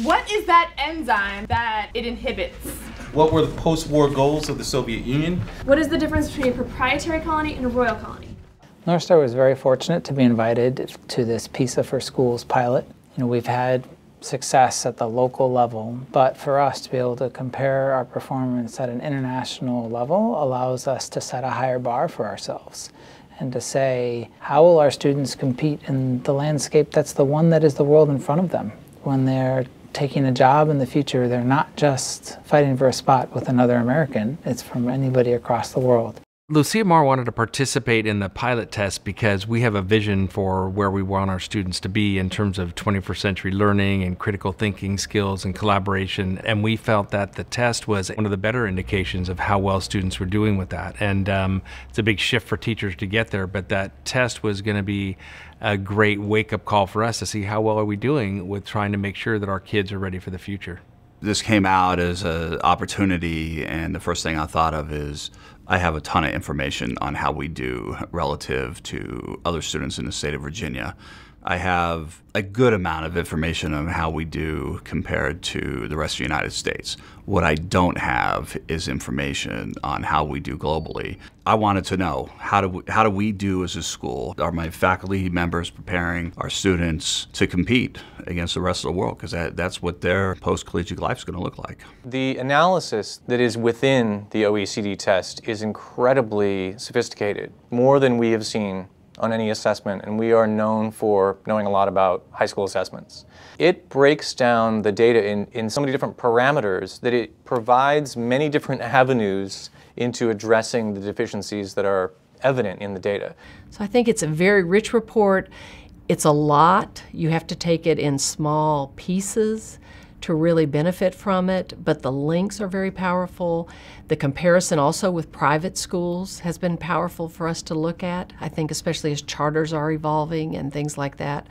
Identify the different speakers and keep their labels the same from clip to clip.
Speaker 1: What is that enzyme that it inhibits?
Speaker 2: What were the post-war goals of the Soviet Union?
Speaker 1: What is the difference between a proprietary colony and a royal colony?
Speaker 3: North Star was very fortunate to be invited to this PISA for Schools pilot. We've had success at the local level, but for us to be able to compare our performance at an international level allows us to set a higher bar for ourselves and to say, how will our students compete in the landscape that's the one that is the world in front of them? When they're taking a job in the future, they're not just fighting for a spot with another American, it's from anybody across the world.
Speaker 4: Lucia Marr wanted to participate in the pilot test because we have a vision for where we want our students to be in terms of 21st century learning and critical thinking skills and collaboration, and we felt that the test was one of the better indications of how well students were doing with that. And it's a big shift for teachers to get there, but that test was going to be a great wake-up call for us to see how well are we doing with trying to make sure that our kids are ready for the future.
Speaker 5: This came out as an opportunity, and the first thing I thought of is I have a ton of information on how we do relative to other students in the state of Virginia. I have a good amount of information on how we do compared to the rest of the United States. What I don't have is information on how we do globally. I wanted to know, how do we do as a school? Are my faculty members preparing our students to compete against the rest of the world? Because that's what their post-collegiate life is going to look like.
Speaker 6: The analysis that is within the OECD test is incredibly sophisticated, more than we have seen on any assessment, and we are known for knowing a lot about high school assessments. It breaks down the data in so many different parameters that it provides many different avenues into addressing the deficiencies that are evident in the data.
Speaker 7: So I think it's a very rich report. It's a lot. You have to take it in small pieces to really benefit from it, but the links are very powerful. The comparison also with private schools has been powerful for us to look at, I think especially as charters are evolving and things like that.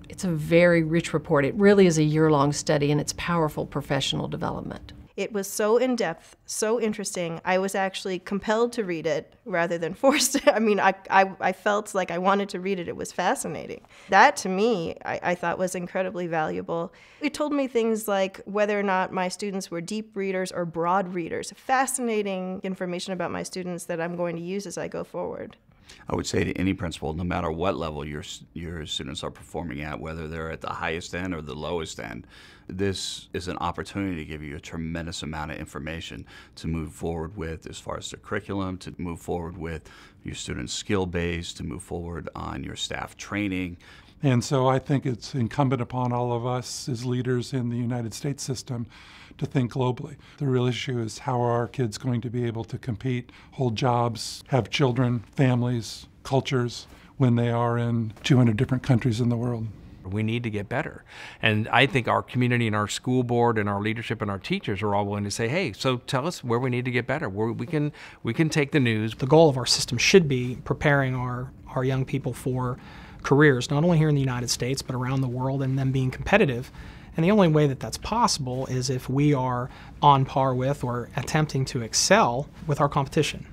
Speaker 7: It's a very rich report. It really is a year-long study, and it's powerful professional development.
Speaker 8: It was so in-depth, so interesting. I was actually compelled to read it rather than forced. I mean, I felt like I wanted to read it. It was fascinating. That, to me, I thought was incredibly valuable. It told me things like whether or not my students were deep readers or broad readers. Fascinating information about my students that I'm going to use as I go forward.
Speaker 5: I would say to any principal, no matter what level your students are performing at, whether they're at the highest end or the lowest end, this is an opportunity to give you a tremendous amount of information to move forward with as far as the curriculum, to move forward with your students' skill base, to move forward on your staff training.
Speaker 9: And so I think it's incumbent upon all of us as leaders in the United States system to think globally. The real issue is how are our kids going to be able to compete, hold jobs, have children, families, cultures, when they are in 200 different countries in the world.
Speaker 4: We need to get better. And I think our community and our school board and our leadership and our teachers are all willing to say, hey, so tell us where we need to get better, where we can take the news.
Speaker 10: The goal of our system should be preparing our young people for careers, not only here in the United States, but around the world, and them being competitive. And the only way that that's possible is if we are on par with or attempting to excel with our competition.